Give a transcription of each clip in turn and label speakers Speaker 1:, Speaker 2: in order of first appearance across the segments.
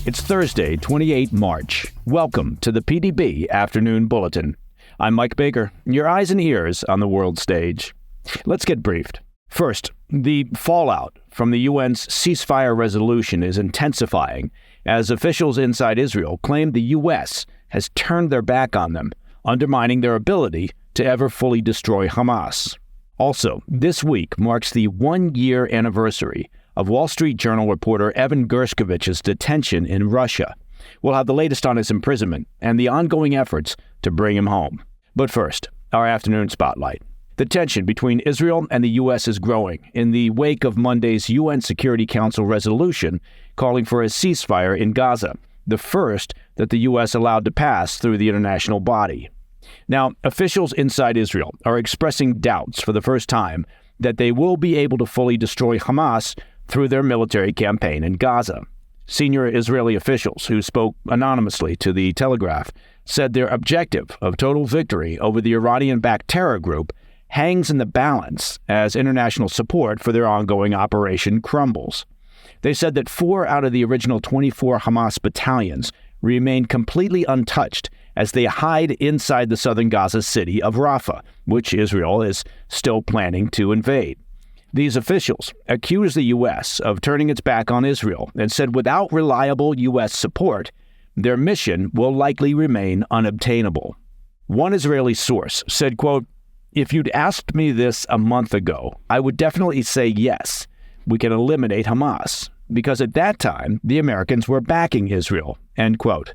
Speaker 1: It's Thursday, 28 March. Welcome to the PDB Afternoon Bulletin. I'm Mike Baker, your eyes and ears on the world stage. Let's get briefed. First, the fallout from the UN's ceasefire resolution is intensifying as officials inside Israel claim the U.S. has turned their back on them, undermining their ability to ever fully destroy Hamas. Also, this week marks the one-year anniversary of Wall Street Journal reporter Evan Gershkovich's detention in Russia. We'll have the latest on his imprisonment and the ongoing efforts to bring him home. But first, our afternoon spotlight. The tension between Israel and the U.S. is growing in the wake of Monday's UN Security Council resolution calling for a ceasefire in Gaza, the first that the U.S. allowed to pass through the international body. Now, officials inside Israel are expressing doubts for the first time that they will be able to fully destroy Hamas through their military campaign in Gaza. Senior Israeli officials who spoke anonymously to The Telegraph said their objective of total victory over the Iranian-backed terror group hangs in the balance as international support for their ongoing operation crumbles. They said that 4 out of the original 24 Hamas battalions remain completely untouched as they hide inside the southern Gaza city of Rafah, which Israel is still planning to invade. These officials accused the U.S. of turning its back on Israel and said without reliable U.S. support, their mission will likely remain unobtainable. One Israeli source said, quote, "If you'd asked me this a month ago, I would definitely say yes, we can eliminate Hamas, because at that time, the Americans were backing Israel," end quote.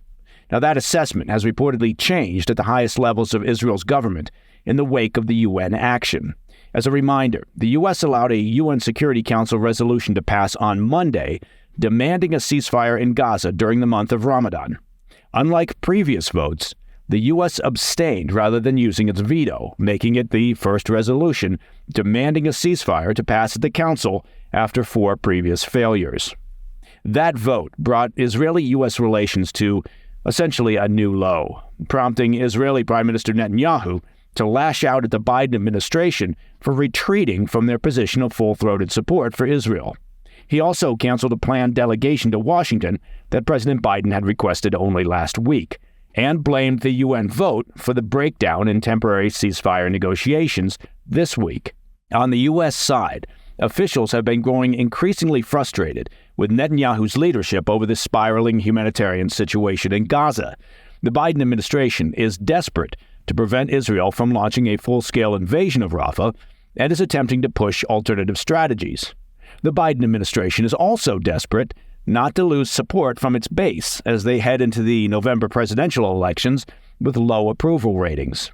Speaker 1: Now, that assessment has reportedly changed at the highest levels of Israel's government in the wake of the UN action. As a reminder, the U.S. allowed a UN Security Council resolution to pass on Monday, demanding a ceasefire in Gaza during the month of Ramadan. Unlike previous votes, the U.S. abstained rather than using its veto, making it the first resolution demanding a ceasefire to pass at the Council after 4 previous failures. That vote brought Israeli-U.S. relations to essentially a new low, prompting Israeli Prime Minister Netanyahu to lash out at the Biden administration for retreating from their position of full-throated support for Israel. He also canceled a planned delegation to Washington that President Biden had requested only last week, and blamed the UN vote for the breakdown in temporary ceasefire negotiations this week. On the U.S. side, officials have been growing increasingly frustrated with Netanyahu's leadership over the spiraling humanitarian situation in Gaza. The Biden administration is desperate to prevent Israel from launching a full-scale invasion of Rafah and is attempting to push alternative strategies. The Biden administration is also desperate not to lose support from its base as they head into the November presidential elections with low approval ratings.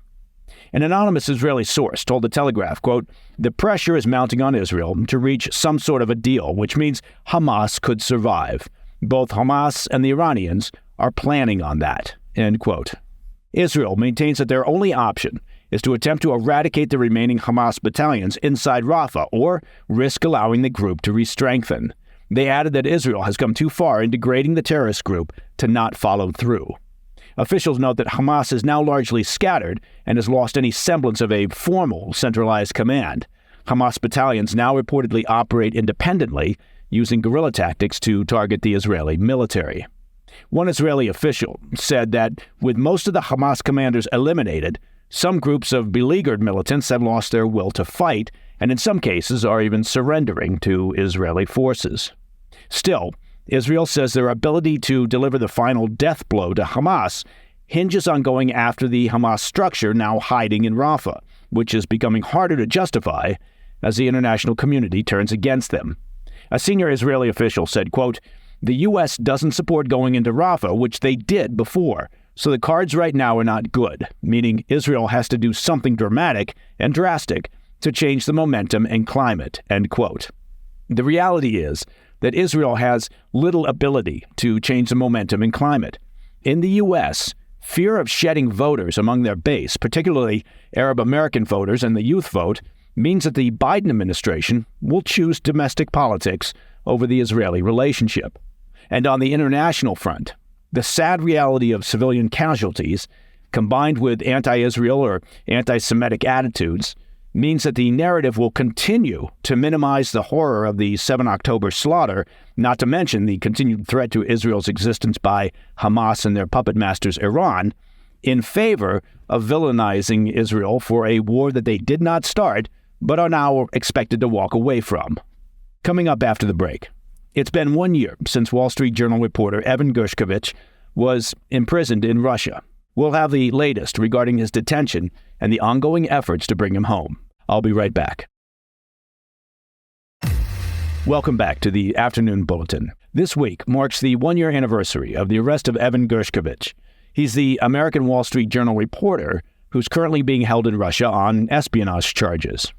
Speaker 1: An anonymous Israeli source told The Telegraph, quote, "The pressure is mounting on Israel to reach some sort of a deal, which means Hamas could survive. Both Hamas and the Iranians are planning on that," end quote. Israel maintains that their only option is to attempt to eradicate the remaining Hamas battalions inside Rafah or risk allowing the group to re-strengthen. They added that Israel has come too far in degrading the terrorist group to not follow through. Officials note that Hamas is now largely scattered and has lost any semblance of a formal centralized command. Hamas battalions now reportedly operate independently, using guerrilla tactics to target the Israeli military. One Israeli official said that with most of the Hamas commanders eliminated, some groups of beleaguered militants have lost their will to fight and in some cases are even surrendering to Israeli forces. Still, Israel says their ability to deliver the final death blow to Hamas hinges on going after the Hamas structure now hiding in Rafah, which is becoming harder to justify as the international community turns against them. A senior Israeli official said, quote, "The U.S. doesn't support going into Rafah, which they did before, so the cards right now are not good, meaning Israel has to do something dramatic and drastic to change the momentum and climate," end quote. The reality is that Israel has little ability to change the momentum and climate. In the U.S., fear of shedding voters among their base, particularly Arab American voters and the youth vote, means that the Biden administration will choose domestic politics over the Israeli relationship. And on the international front, the sad reality of civilian casualties, combined with anti-Israel or anti-Semitic attitudes, means that the narrative will continue to minimize the horror of the 7 October slaughter, not to mention the continued threat to Israel's existence by Hamas and their puppet masters Iran, in favor of villainizing Israel for a war that they did not start, but are now expected to walk away from. Coming up after the break, it's been 1 year since Wall Street Journal reporter Evan Gershkovich was imprisoned in Russia. We'll have the latest regarding his detention and the ongoing efforts to bring him home. I'll be right back. Welcome back to the Afternoon Bulletin. This week marks the 1-year anniversary of the arrest of Evan Gershkovich. He's the American Wall Street Journal reporter who's currently being held in Russia on espionage charges.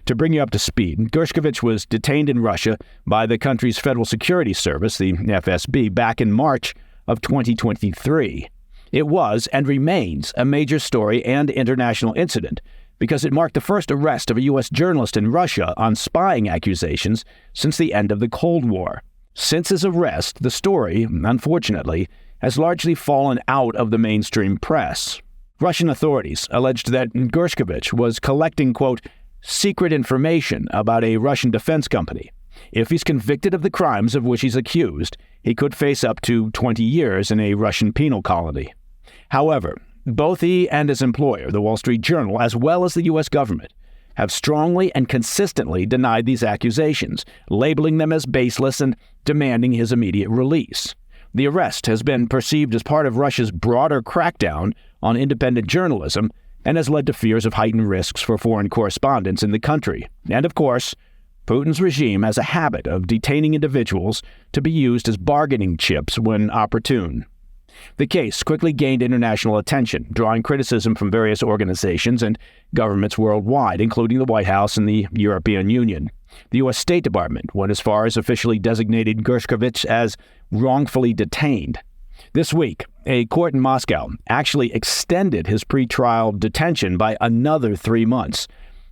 Speaker 1: To bring you up to speed, Gershkovich was detained in Russia by the country's Federal Security Service, the FSB, back in March of 2023. It was and remains a major story and international incident because it marked the first arrest of a U.S. journalist in Russia on spying accusations since the end of the Cold War. Since his arrest, the story, unfortunately, has largely fallen out of the mainstream press. Russian authorities alleged that Gershkovich was collecting, quote, secret information about a Russian defense company. If he's convicted of the crimes of which he's accused, he could face up to 20 years in a Russian penal colony. However, both he and his employer, the Wall Street Journal, as well as the U.S. government, have strongly and consistently denied these accusations, labeling them as baseless and demanding his immediate release. The arrest has been perceived as part of Russia's broader crackdown on independent journalism and has led to fears of heightened risks for foreign correspondents in the country. And of course, Putin's regime has a habit of detaining individuals to be used as bargaining chips when opportune. The case quickly gained international attention, drawing criticism from various organizations and governments worldwide, including the White House and the European Union. The U.S. State Department went as far as officially designating Gershkovich as wrongfully detained. This week, a court in Moscow actually extended his pretrial detention by another 3 months,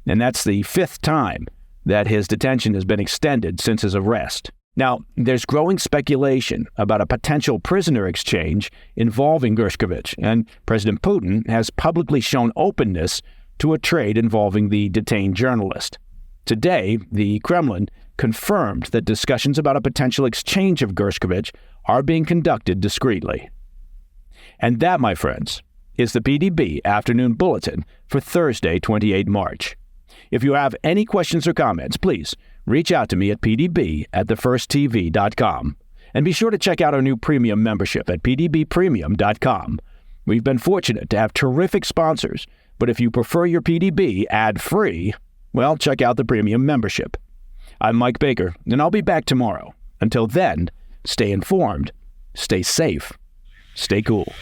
Speaker 1: and that's the 5th time that his detention has been extended since his arrest. Now, there's growing speculation about a potential prisoner exchange involving Gershkovich, and President Putin has publicly shown openness to a trade involving the detained journalist. Today, the Kremlin confirmed that discussions about a potential exchange of Gershkovich are being conducted discreetly. And that, my friends, is the PDB Afternoon Bulletin for Thursday, 28 March. If you have any questions or comments, please reach out to me at pdb@thefirsttv.com. And be sure to check out our new premium membership at pdbpremium.com. We've been fortunate to have terrific sponsors, but if you prefer your PDB ad-free, well, check out the premium membership. I'm Mike Baker, and I'll be back tomorrow. Until then, stay informed, stay safe, stay cool.